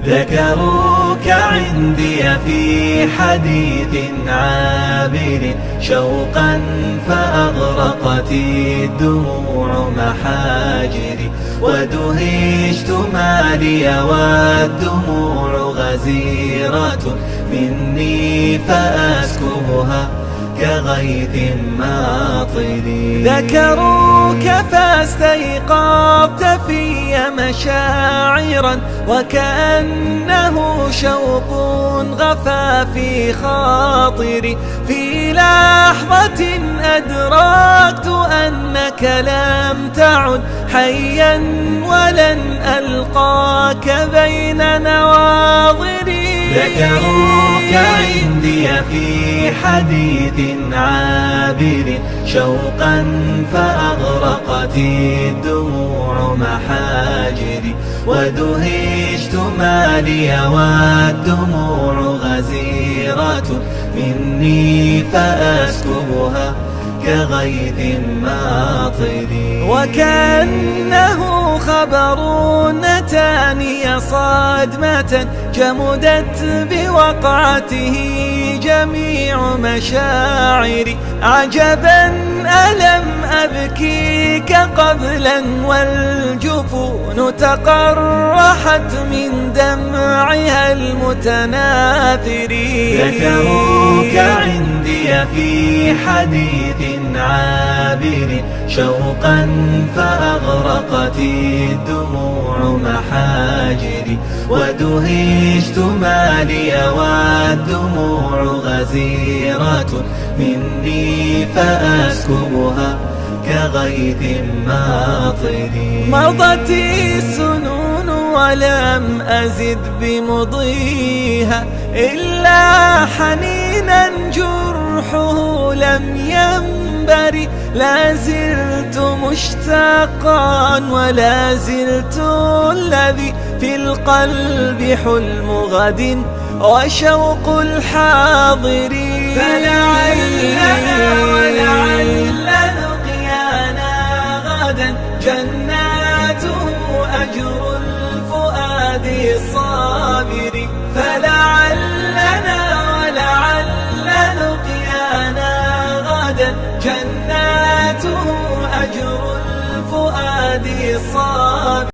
ذكروك عندي في حديث عابر شوقا فأغرقت الدموع محاجري، ودهشت ما لي والدموع غزيرة مني فأسكبها كغيث ماطر. ذكروك فاستيقظت في مشاعرا وكأنه شوق غفى في خاطري، في لحظة أدركت أنك لم تعد حيا ولن ألقاك بين نواظري. ذكروك عندي في حديث عابر شوقا فأغرقت الدموع محاجري، ودهشت ما لي والدموع غزيرة مني فأسكبها كغيث ماطر. وكأنه خبر نتاني صدمة جمدت بوقعته جميع مشاعري، عجبا ألم أبكيك قبلا والجفون تقرحت من دمعها المتناثر. ذكروك عندي في حديث عابر شوقا فأغرقت الدموع محاجري، ودهشت ما لي والدموع غزيرة مني فأسكبها كغيث ماطر. مضت السنون ولم أزد بمضيها إلا حنينا جرحه لم ينبري، لا زلت مشتاقا ولا زلت الذي في القلب حلم غد وشوق الحاضر. فلعلنا ولعل لقيانا غدا جناته أجر الفؤاد الصابر. فلعلنا ولعل لقيانا غدا جناته أجر الفؤاد الصابر.